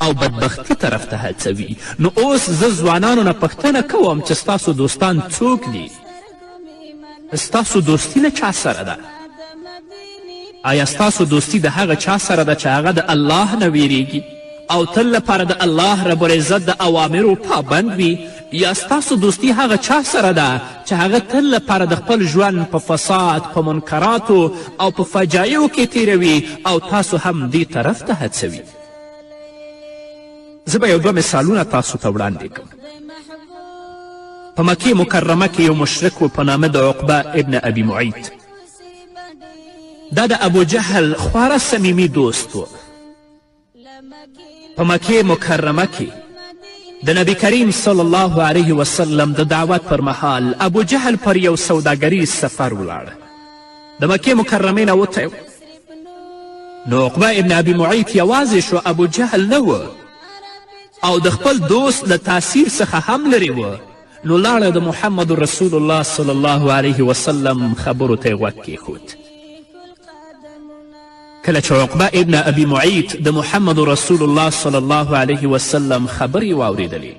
او بدبختی طرف ته هڅوي. نو اوس زه ځوانانو نه پوښتنه کوم چې ستاسو دوستان څوک دي؟ ستاسو دوستی له چا سره ده؟ آیا ستاسو دوستی د هغه چا سره ده چې هغه د الله نه ویریږي او تل لپاره د الله رب العزت د اوامرو پابند وي، یا ستاسو دوستی هغه چا سره ده چې هغه تل لپاره د خپل ژوند په فساد، په منکراتو او په فجایعو کې تیروي او تاسو هم دې طرف ته هڅوي؟ زه به یو دوه مثالونه تاسو ته وړاندې کړم. په مکې مکرمه کې یو مشرک و په نامه د عقبه ابن ابي معیط. دا د ابو جهل خورا صمیمي دوست و. په مکې مکرمه کې د نبی کریم صلی الله علیه وسلم د دعوت پر مهال ابو جهل پر یو سوداګریز سفر ولاړ. د مکې مکرمې نه وتی نو عقبه ابن ابي معیط یوازې شو، ابو جهل نه و او د خپل دوست له تاثیر څخه هم لرې و. نو لاړه د محمد رسول الله صلی الله علیه وسلم خبرو ته یې غوږ کیښود. کله چې عقبه ابن ابي معیط د محمد رسول الله صلی الله علیه وسلم خبرې واورېدلې،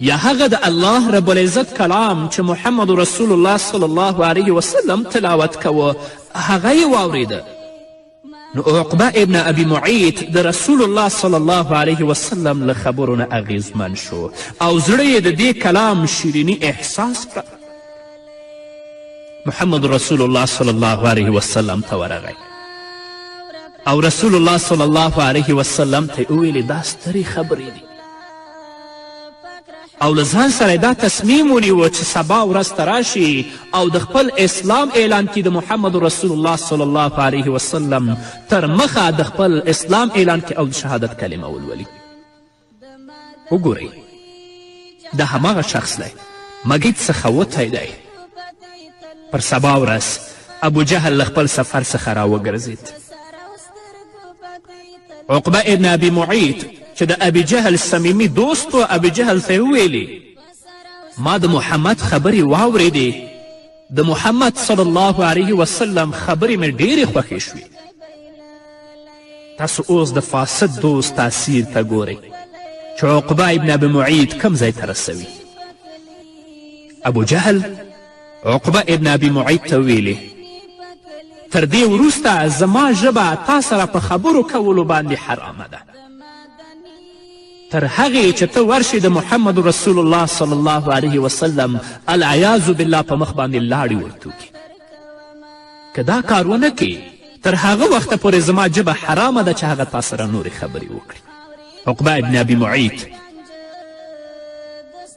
یا هغه د الله رب العزت کلام چې محمد رسول الله صلی الله علیه وسلم تلاوت کوه هغه یې واورېده، نو عقبه ابن ابي معیط د رسول الله صلی الله علیه وسلم له خبرو نه اغیزمن شو او زړه یې د دې کلام شیریني احساس کړه. محمد رسول الله صلی الله علیه وسلم ته ورغی او رسول الله صلی الله علیه وسلم ته یې وویلې دا سترې خبرې دي او له ځان سره دا تصمیم ونیوه چې سبا ورځ ته راشي او د خپل اسلام اعلان کړي. د محمد رسول الله صلی الله علیه وسلم تر مخه د خپل اسلام اعلان کړي او د شهادت کلمه ولولي. وګورئ دا هماغه شخص دی مګید څخه وتی دی. پر سبا ورځ ابو جهل له خپل سفر څخه راوګرځېد. عقبه ابن ابي معیط چې د ابي جهل صمیمي دوست و، ابي جهل ته یې وویلې ما د محمد خبرې واورېدې، د محمد صلی الله علیه وسلم خبرې مې ډېرې خوښې شوې. تاسو اوس د فاسد دوست تاثیر ته ګورئ چې عقبه ابن ابي معیط کم ځای ته رسوي. ابو جهل عقبه ابن ابي معیط ته ویلې تر دې وروسته زما ژبه تا سره په خبرو کولو باندې حرامه ده، تر هغې چې ته ورشې د محمد رسول الله صلی الله علیه وسلم العیاذ بالله په مخ باندې لاړې ورتوکي. که دا کار ونه کې تر هغه وخته پورې زما ژبه حرامه ده چې هغه تا سره نورې خبرې وکړي. عقبه ابن ابي معیط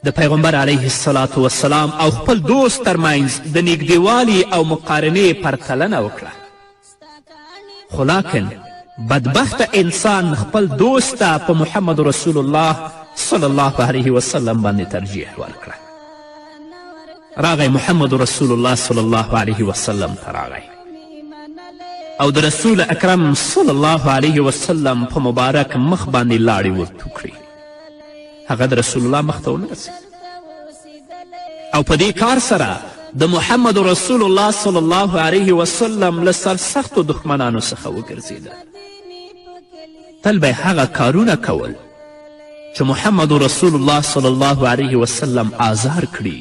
د پیغمبر علیه الصلاة والسلام او خپل دوست ترمنځ د نږدېوالي او مقارنې پرتلنه وکړه. خو لاکن بدبخته انسان خپل دوست ته په محمد رسول الله صلی الله علیه وسلم باندې ترجیح ورکړه. راغی محمد رسول الله صلی الله علیه وسلم ته راغی او د رسول اکرم صلی الله علیه وسلم په مبارک مخ باندې لاړې ورتو کړې. هغه د رسول الله مخ ته ونه رسېد او په دې کار سره د محمد رسول الله صلی الله علیه وسلم له سرسختو دښمنانو څخه وګرځېده. تل به هغه کارونه کول چې محمد رسول الله صلی الله علیه وسلم آزار کړي،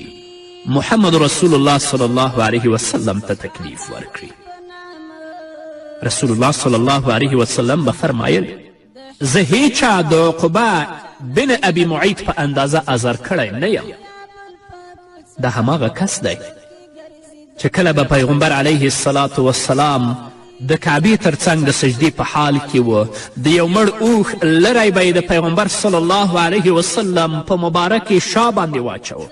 محمد رسول الله صلی الله علیه وسلم ته تکلیف ورکړي. رسول الله صلی الله علیه وسلم به فرمایل زه هیچا د عقبه بن ابي معیط په اندازه آزار کړی نه یم. دا هماغه کس دی چې کله به پیغمبر علیه الصلاة والسلام د کعبې تر څنګ د سجدې په حال کې و، د یو مړ اوښ لری به یې د پیغمبر صلی الله علیه وسلم په مبارکې شا باندې واچوه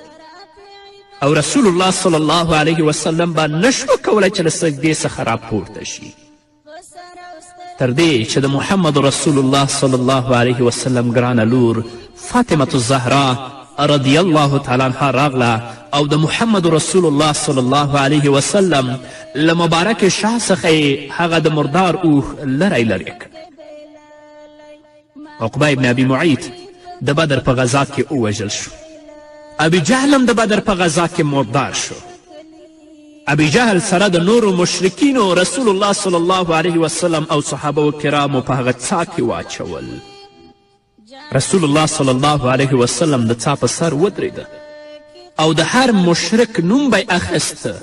او رسول الله صلی الله علیه وسلم به نشو کولی چې له سجدې څخه راپورته شي، تر دې چې د محمد رسول الله صلی الله علیه وسلم ګرانه لور فاطمة الزهرا رضی الله تعالی عنها راغله او د محمد رسول الله صلی الله علیه وسلم له مبارک شا څخه یې هغه د مردار اوښ لری لرې کړ. عقبه ابن ابي معیط د بدر په غذا کې ووژل شو. ابي جهل هم د بدر په غذا کې مردار شو. ابي جهل سره د نورو مشرکینو رسول الله صلی الله علیه وسلم او صحابه کرامو په هغه څا کې واچول. رسول الله صلی الله علیه وسلم د څا په سر ودرېده او د هر مشرک نوم به یې اخیسته.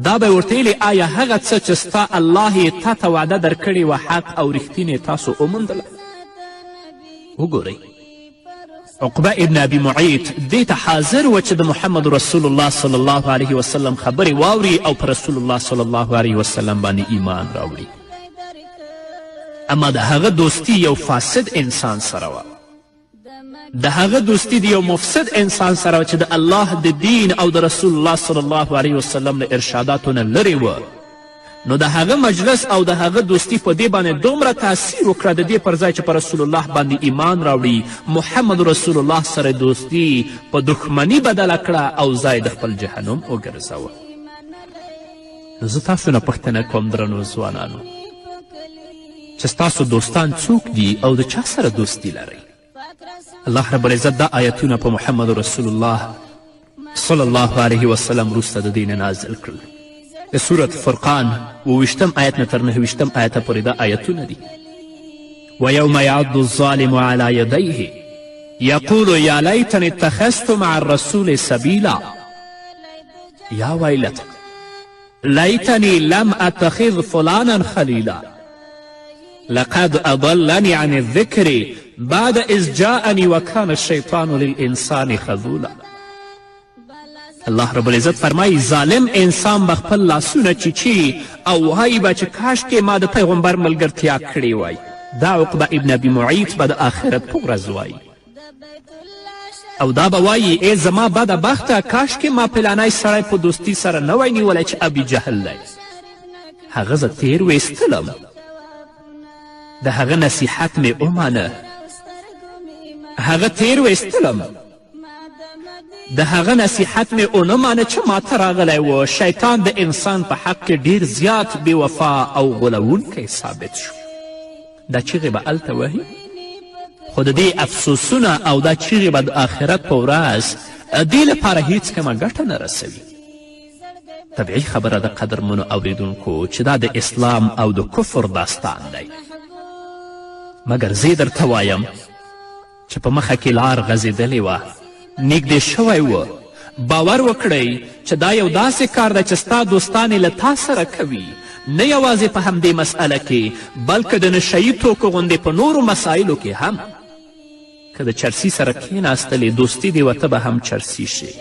دا به ورته ویلې آیا هغه څه چې ستا الله یې تا ته وعده درکړې وه حق او رښتینې تاسو وموندله؟ وګورئ عقبه ابن ابي معیط دې ته حاضر و چې د محمد رسول الله صلی الله علیه وسلم خبرې واوري او په رسول الله صلی الله علیه وسلم باندې ایمان راوړي. اما د هغه دوستی یو فاسد انسان سره وه. د هغه دوستی د یو مفسد انسان سره وه چې د الله د دین او د رسول الله صلی الله علیه وسلم له ارشاداتو نه لرې وه. نو د هغه مجلس او د هغه دوستی په دې باندې دومره تاثیر وکړه د دې پر ځای چې په رسول الله باندې ایمان راوړي محمد رسول الله سره دوستی په دښمني بدله کړه او ځای د خپل جهنم وګرځوه. نو زه تاسو نه پوښتنه کوم درنو ځوانانو چې ستاسو دوستان څوک دي او د چا سره دوستی لرئ؟ الله رب العزت دا آیتونه په محمد رسول الله صلی الله علیه وسلم وروسته د دې نه نازل کړل. د سورة فرقان 20 آیت نه تر 9 آیته پورې دا آیتونه دي. ویوم یعض الظالم علی یدیه یقول یا لیتنی اتخذت مع الرسول سبیلا یا ویلت لیتنی لم اتخذ فلانا خلیلا لقد اضلنی عن الذکر بعد اذ جاءنی وکان الشیطان للانسان خذولا. الله رب العزت فرمایی ظالم انسان به خپل لاسونه چیچي او وایي به چې کاشکې ما د پیغمبر ملګرتیا کړې وای. دا عقبه ابن ابي معیط به د آخرت په ورځ وایي او دا به وایي ای زما بده بخته کاشکې ما پلانی سړی په دوستي سره نه وای نیولی چې ابي جهل دی. هغه زه تیر ویستلم د هغه نصیحت مې ومانه. هغه تیر ویستلم د هغه نصیحت مې ونه مانه چې ماته راغلی و. شیطان د انسان په حق کې ډیر زیات بې وفا او غولونکی ثابت شو. دا چیغې به هلته وهي خو د دې افسوسونه او دا چیغې به د آخرت په ورځ دې لپاره هیڅ کومه ګټه نه رسوي. طبیعي خبره د قدرمنو اوریدونکو چې دا د اسلام او د کفر داستان دی. مګر زه درته وایم چې په مخه کې لار غځېدلې وه نږدې شوی و. باور وکړئ چې دا یو داسې کار دی چې ستا دوستان له تا سره کوي، نه یوازې په همدې مسئله کې بلکې د نشهیي توکو غوندې په نورو مسایلو کې هم. که د چرسي سره کښېناستلې دوستي دې وته به هم چرسي شي.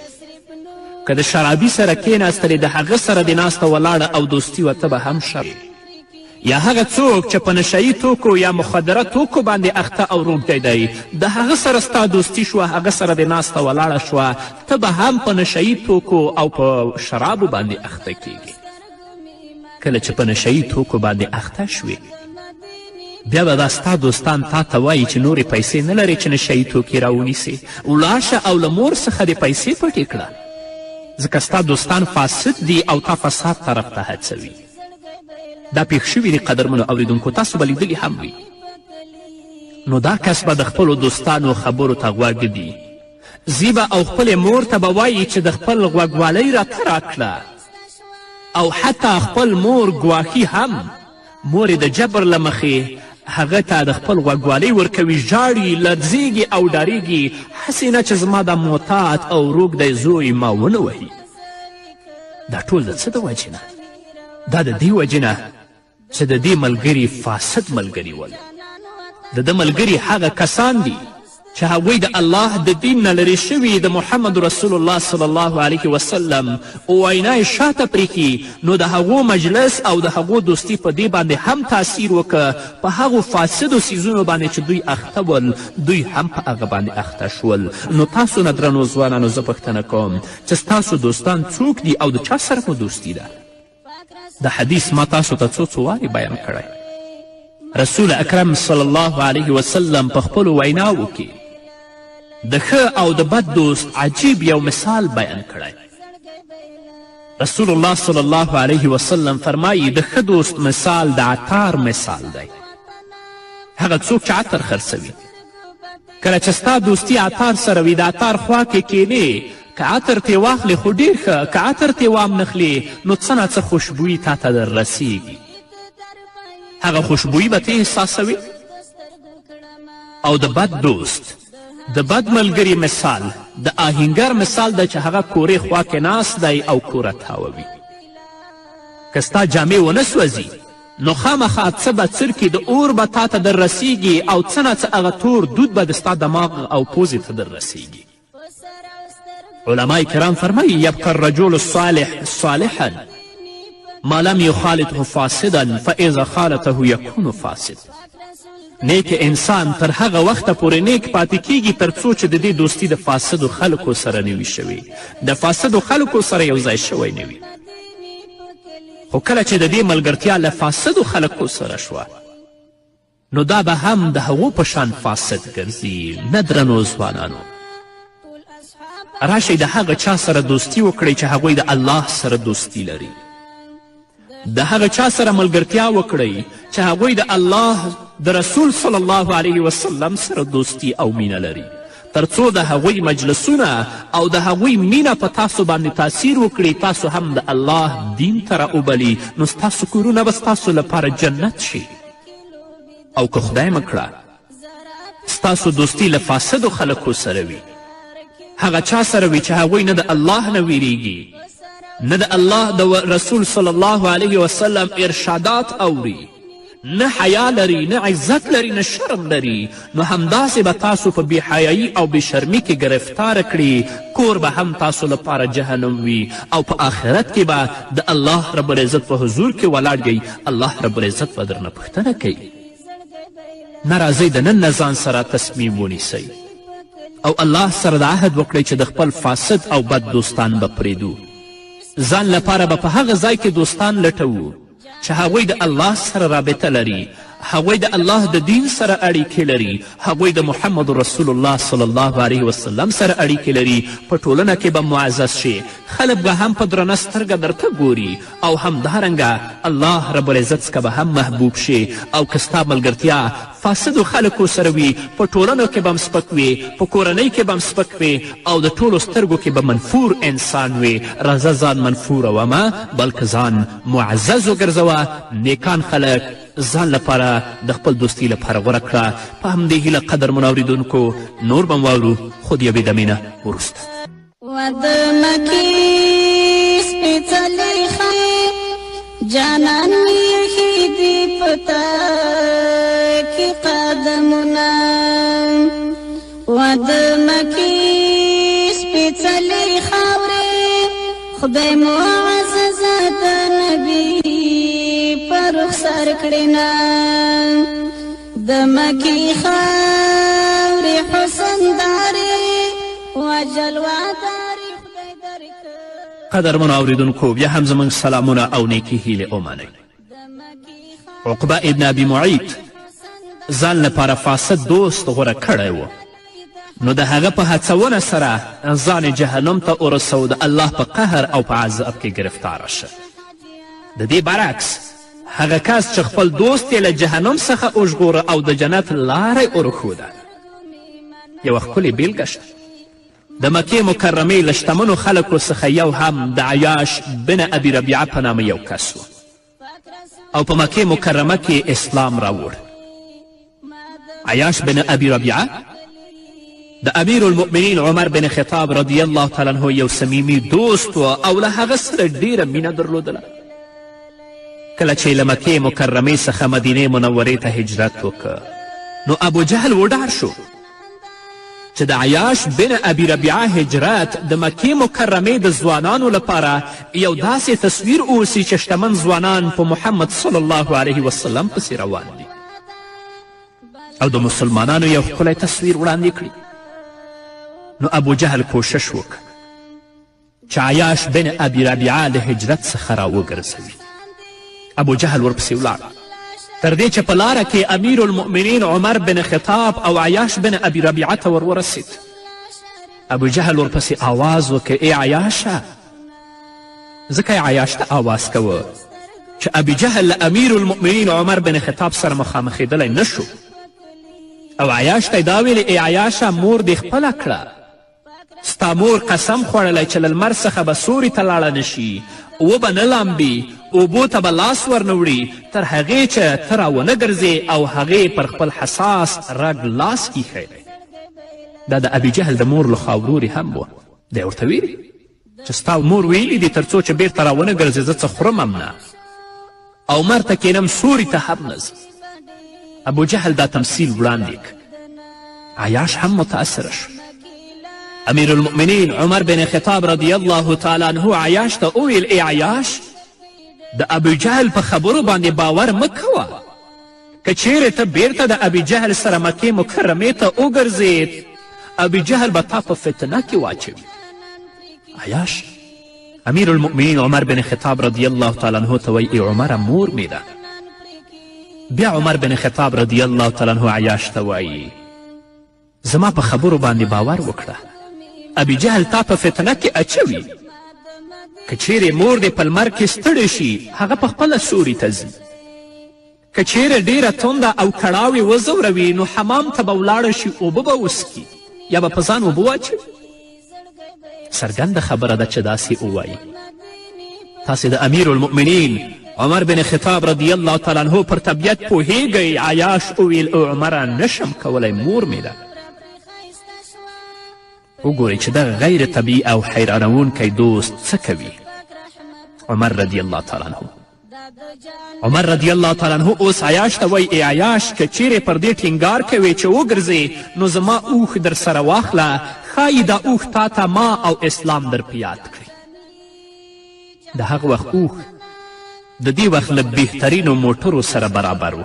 که د شرابي سره کښېناستلې د هغه سره دې ناسته ولاړه او دوستي وته به هم شي. یا هغه څوک چې په نشهیي توکو یا مخدره توکو باندې اخته او روږدی دی د هغه سره ستا دوستي شوه، هغه سره دې ناسته ولاړه شوه، ته به هم په نشهیي توکو او په شرابو باندې اخته کیږي. کله چې په نشهیي توکو باندې اخته شوې بیا به دا ستا دوستان تا ته وایي چې نورې پیسې نه لرې چې نشهیي توکي راونیسې، ولاړ شه او له مور څخه دې پیسې پټې کړه، ځکه ستا دوستان فاسد دي او تا فساد طرف ته هڅوي. دا پیښ شوي دي قدرمنو اوریدونکو، تاسو به لیدلي هم وي. نو دا کس به د خپلو دوستانو خبرو ته غوږ دي. زی به او خپلې مور ته به وایي چې د خپل غوږوالۍ راته راکړه، او حتی خپل مور ګواښي هم. مور د جبر له مخې هغه ته د خپل غوږوالۍ ورکوي، ژاړي، لړزیږي او ډاریږي، هسې نه چې زما د معتاد او روږدی زوی ما ونه وهي. دا ټول د څه د وجې نه؟ دا د دې وجې نه چې د دې ملګري فاسد ملګري ول. د ده ملګري هغه کسان دي چې هغوی د الله د دین نه لرې شوي د محمد رسول الله صلی الله علیه وسلم وینا یې شاته پرېښي. نو د هغو مجلس او د هغو دوستي په دې باندې هم تاثیر وکړه، په هغو فاسدو څیزونو باندې چې دوی اخته ول دوی هم په هغه باندې اخته شول. نو تاسو نه درنو ځوانانو زه پوښتنه کوم چې ستاسو دوستان څوک دي او د چا سره مو دوستي ده؟ د حدیث ما تاسو ته څو وارې بیان کړی. رسول اکرم صلی الله علیه وسلم په خپلو ویناوو کې د ښه او د بد دوست عجیب یو مثال بیان کړی. رسول الله صلی الله علیه وسلم فرمایي د ښه دوست مثال د عطار مثال دی. هغه څوک چې عطر خرڅوي، کله چې ستا دوستي عطار سره وي د عطار خوا کې کینې که عطر ترې واخلې خو ډېر ښه، که عطر ترې وام نخلې نو څه نه څه خوشبویي تا ته در رسیږي. هغه خوشبویي به ته احساسوي. او د بد دوست، د بد ملګري مثال د آهنګر مثال ده چې هغه کورې خوا کې ناست دی او کوره تاووي. که ستا جامې ونه سوځي نو خامخا څه به څرکي د اور به تا ته در رسیږي او څه نه څه هغه تور دود به د ستا دماغ او پوزې ته در رسیږي. علماء کرام فرمایي یبقى الرجل الصالح صالحا ما لم يخالطه فاسدا فاذا خالطه یکون فاسد. نیک انسان تر هغه وخته پورې نیک پاتې کیږي تر څو چې د دې دوستي د فاسدو خلکو سره نه وي شوي، د فاسدو خلکو سره یو ځای شوی نه وي. خو کله چې د دې ملګرتیا له فاسدو خلکو سره شوه نو دا به هم د هغو په شان فاسد ګرځي. نه درنو ځوانانو، راشئ د هغه چا سره دوستي وکړئ چې هغوی د الله سره دوستی لري. د هغه چا سره ملګرتیا وکړئ چې هغوی د الله د رسول صلی الله علیه وسلم سره دوستی او مینه لري، تر څو د هغوی مجلسونه او د هغوی مینه په تاسو باندې تاثیر وکړي، تاسو هم د الله دین ته راوبلي، نو ستاسو کورونه به ستاسو لپاره جنت شي. او که خدای مکړه ستاسو دوستی له فاسدو خلکو سره وي، هغه چا سره وي چې هغوی نه د الله نه ویریږي، نه د الله د رسول صلی الله علیه وسلم ارشادات اوري، نه حیا لري، نه عزت لري، نه شرم لري، نو همداسې به تاسو په بېحیایي او بېشرمي کې گرفتاره کړي. کور به هم تاسو لپاره جهنم وي او په آخرت کې به د الله رب العزت په حضور کې ولاړ یئ. الله رب العزت به درنه پوښتنه کوي. نه راځئ د نن نه ځان سره تصمیم ونیسئ او الله سره د عهد وکړئ چې د خپل فاسد او بد دوستان به پرېږدو. ځان لپاره به په هغه ځای کې دوستان لټوو چې هغوی د الله سره رابطه لري، هغوی د الله د دین سره اړیکې لري، هغوی د محمد رسول الله صلی الله علیه وسلم سره اړیکې لري. په ټولنه کې به معزز شي، خلک به هم په درنه سترګه درته ګوري او همدارنګه الله رب العزت څخه به هم محبوب شي. او که ستا ملګرتیا فاسدو خلکو سره وي، په ټولنو کې به هم سپک وي، په کورنۍ کې به هم سپک وي او د ټولو سترګو کې به منفور انسان وي. راځه ځان منفوره ومه بلکې ځان معزز وګرځوه. نیکان خلک ځان لپاره د خپل دوستي لپاره غوره کړه. په همدې هیله قدرمنو اورېدونکو نور به واورو خو د یوې دمې نه وروسته. ود مکې سپېڅلې خې جانان مې ایښي دي په تا کې قدمونه. ود مکې سپېڅلې خاورې خدای معززه د نبي رخسار کړینا. د مکی خاورې حسن دارې وجلوادارې خدای درکړه. قدرمنو اورېدونکو بیا هم زموږ سلامونه او نیکې هیلې ومنئ. عقبه ابن ابي معیط ځان لپاره فاسد دوست غوره کړی و، نو د هغه په هڅونه سره ځان جهنم ته ورسو، د الله په قهر او په عذاب کې ګرفتاره شه. د دې برعکس هغه کس چې خپل دوست یې له جهنم څخه وژغوره او د جنت لاره یې ورښوده. یوه ښکلې بیلګه شته. د مکې مکرمې له شتمنو خلکو څخه یو هم د عیاش بن ابي ربیعه په نامه یو کس و او په مکې مکرمه کې اسلام راوړ. عیاش بن ابي ربیعه د امیر المؤمنین عمر بن خطاب رضی الله تعالی عنه یو صمیمي دوست و او له هغه سره ډیره مینه درلودله. کله چې له مکې مکرمې څخه مدینې منورې ته هجرت وکړ نو ابو جهل وډار شو چې د عیاش بن ابي ربیعه هجرت د مکې مکرمې د ځوانانو لپاره یو داسې تصویر اوسي چې شتمن ځوانان په محمد صلی الله علیه وسلم پسې روان دي او د مسلمانانو یو ښکلی تصویر وړاندې کړي. نو ابو جهل کوشش وکړ چې عیاش بن ابي ربیعه د هجرت څخه راوګرځوي. ابو جهل ورپسې ولاړ تر دې چې په لاره کې امیر المؤمنین عمر بن خطاب او عیاش بن ابي ربیعه ته ورورسید. ابو جهل ورپسې آواز وکړ ای عیاشه. ځکه یې عیاش ته آواز کوه چې ابي جهل له امیر المؤمنین عمر بن خطاب سره مخامخېدلی نه شو او عیاش ته یې دا ویلې ای عیاشه مور دې خپله کړه، ستا مور قسم خوړلی چې له لمر څخه به سوري ته لاړه نشي، وبه نه لامبي، اوبو ته به لاس ورنه وړي تر هغې چې ته راونه ګرځې او هغې پر خپل حساس رګ لاس ایښی دی. دا د ابي جهل د مور لخوا ورورې هم وه. دی ورته ویلي چې ستا مور ویلي دي تر څو چې بیرته راونه ګرځې زه څه خورم هم نه او مر ته کینم سوري ته هم نه ځم. ابوجهل دا تمثیل وړاندې که. عیاش هم متأثره شو. امیر المؤمنین عمر بن خطاب رضی الله تعالی عنه عیاش ته وویل ای عیاش د ابوجهل په خبرو باندې باور مه کوه. که چیرې ته بیرته د ابوجهل سره مکې مکرمې ته وګرځې ابوجهل به تا په فتنه کې واچوي. عیاش امیر المؤمنین عمر بن خطاب رضی الله تعالی عنه ته وایي ای عمره مور مې ده. بیا عمر بن خطاب رضی الله تعالی عنه عیاش ته وایي زما په خبرو باندې باور وکړه، ابوجهل تا په فتنه کې اچوي. که چیرې مور دې په لمر کې ستړې شي هغه په خپله سوري ته ځي. که چیرې ډیره تنده او کړاوې وځوروي نو حمام ته به ولاړه شي، اوبه به وسکي یا به په ځان اوبه واچوي. څرګنده خبره ده چې داسې ووایي. تاسې د امیر المؤمنین عمر بن خطاب رضی الله تعالی عنه پر طبیعت پوهیږئ. عیاش وویل او عمره نشم کولی مور مې ده. وګورئ چې دغه غیر طبیعي او حیرانونکی دوست څه کوي. عمر رضی الله تعالی عنه عمر رضی الله تعالی عنه اوس عیاش ته وایي ای عیاش که چیرې پر دې ټینګار کوې چې وګرځې نو زما اوښ در سره واخله، ښایي دا اوښ تا ته ما او اسلام در په یاد کړي. د هغه وخت اوښ د دې وخت له بهترینو موټرو سره برابر و،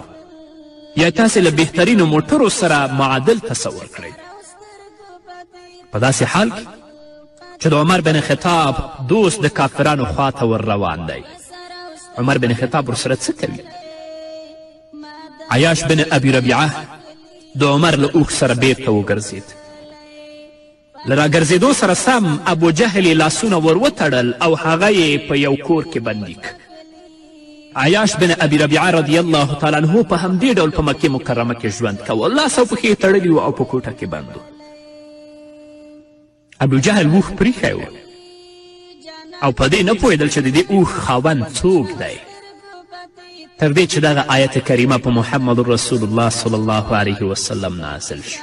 یا تاسې له بهترینو موټرو سره معادل تصور کړئ. په داسې حال کې چې د عمر بن خطاب دوست د کافرانو خواته ور روان دی. عمر بن خطاب ورسره څه کوي؟ عیاش بن ابي ربیعه د عمر له اوښ سره بیرته وګرځېد. له راګرځېدو سره سم ابوجهل یې لاسونه ور وتړل او هغه یې په یو کور کې بندي که. عیاش بن ابي ربیعه رضی الله تعالی عنه په همدې ډول په مکې مکرمه کې ژوند کوه. لاس او پښې یې تړلي وو او په کوټه کې بند و. ابوجهل اوښ پریښی و او په دې نه پوهېدل چې د دې اوښ خاوند څوک دی تر دې چې دغه آیت کریمه په محمد رسول الله صلی الله علیه وسلم نازل شو.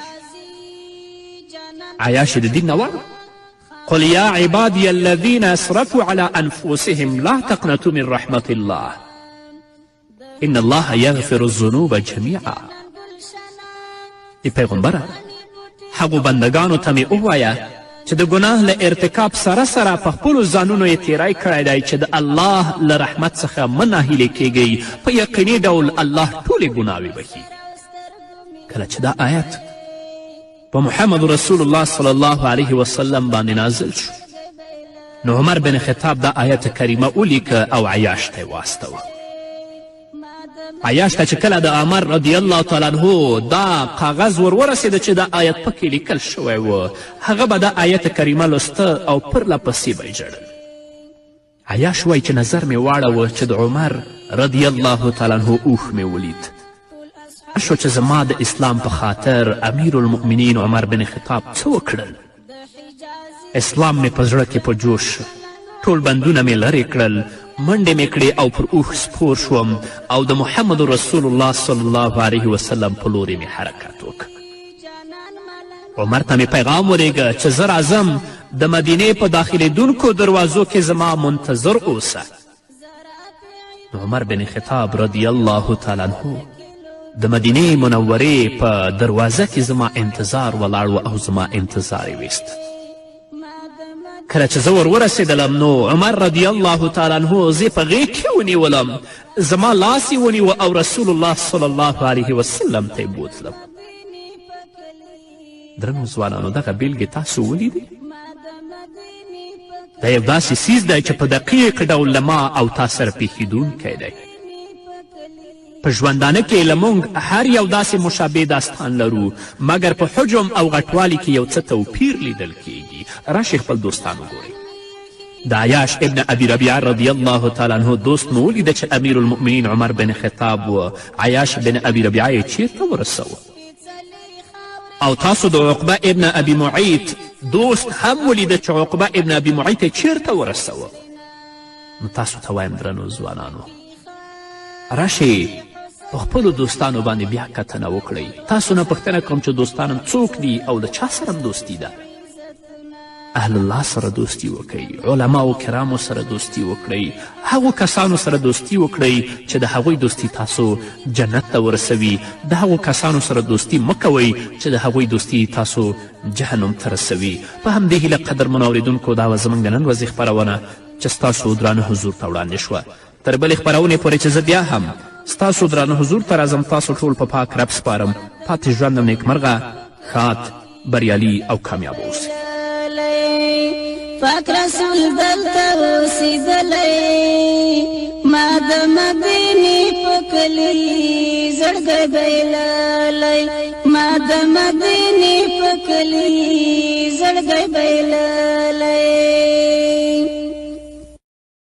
عیاش د دین نه واړه قل یا عبادی الذین اسرفوا علی انفسهم لا تقنطوا من رحمت الله ان الله یغفر الذنوب جمیعا. ای پیغمبره هغو بندگانو ته مې ووایه چې د ګناه له ارتکاب سره سره په خپلو ځانونو یې تیری کړی دی چې د الله له رحمت څخه مه ناهیلې کیږئ. په یقیني ډول الله ټولې ګناوې بخي. کله چې دا آیت په محمد رسول الله صلی الله علیه وسلم باندې نازل شو نو عمر بن خطاب دا آیت کریمه ولیکه او عیاش ته یې واستوه. عیاش ته چې کله د عمر رضی الله تعالی عنه دا کاغذ ورورسېده چې دا آیت پکې لیکل شوی و هغه به دا آیت کریمه لسته او پرله پسې به یې ژړل. عیاش وایي چې نظر مې واړوه چې د عمر رضی الله تعالی عنه اوښ مې ولید. شو چې زما د اسلام په خاطر امیر المؤمنین عمر بن خطاب څه وکړل. اسلام مې په زړه کې په جوش ټول بندونه مې لرې کړل، منډې مې کړې او پر اوښ سپور شوم او د محمد رسول الله صلی الله علیه وسلم په لورې مې حرکت وکړ. عمر ته مې پیغام ولیږه چې زه راځم د مدینې په داخلېدونکو دروازو کې زما منتظر اوسه. نو عمر بن خطاب رضی الله تعالی عنه د مدینې منورې په دروازه کې زما انتظار ولاړ و او زما انتظار یې ویست. کله چې زه ورورسېدلم نو عمر رضی الله تعالی عنه زه په غېږ کې ونیولم، زما لاس یې ونیوه او رسول الله صلی الله علیه وسلم ته یې بوتلم. درنو ځوانانو دغه بیلګې تاسو ولیدې؟ دا یو داسې څیز دی چې په دقیق ډول له ما او تا سره پیښیدونکی دی. په ژوندانه کې له موږ هر یو داسې مشابه داستان لرو مګر په حجم او غټوالي کې یو څه توپیر لیدل کیږي. راشئ خپل دوستان وګورئ. د عیاش ابن ابي ربیعه رضی الله تعالی عنه دوست مو ولیده چې امیر المؤمنین عمر بن خطاب و عیاش بن ابي ربیعه یې چیرته ورسوه. او تاسو د عقبه ابن ابي معیط دوست هم ولیده چې عقبه ابن ابي معیط یې چیرته ورسوه. نو تاسو ته وایم درنو ځوانانو، راشئ په خپلو دوستانو باندې بیا کتنه وکړئ. تاسو نه پوښتنه کوم چې دوستانم څوک دي او د چا سره دوستي ده. اهل الله سره دوستی وکړئ، علماو کرامو سره دوستی وکړئ، هغو کسانو سره دوستی وکړئ چې د هغوی دوستی تاسو جنت ته ورسوي. د هغو کسانو سره دوستی مه کوئ چې د هغوی دوستی تاسو جهنم ته رسوي. په همدې هیله قدرمنو اورېدونکو دا وه زموږ د نن ورځې خپرونه چې ستاسو درانه حضور ته وړاندې شوه. تر بلې خپرونې پورې چې زه بیا هم ستاسو درانه حضور ته راځم، تاسو ټول په پاک رب سپارم. پاتې ژوندم نیکمرغه، ښاد، بریالي او کامیاب اوسئ. پاک رسول دلته اوسېدلی، ما د مدینې په کلي زړګی بایللی، ما د مدینې په کلي زړګی بایللی.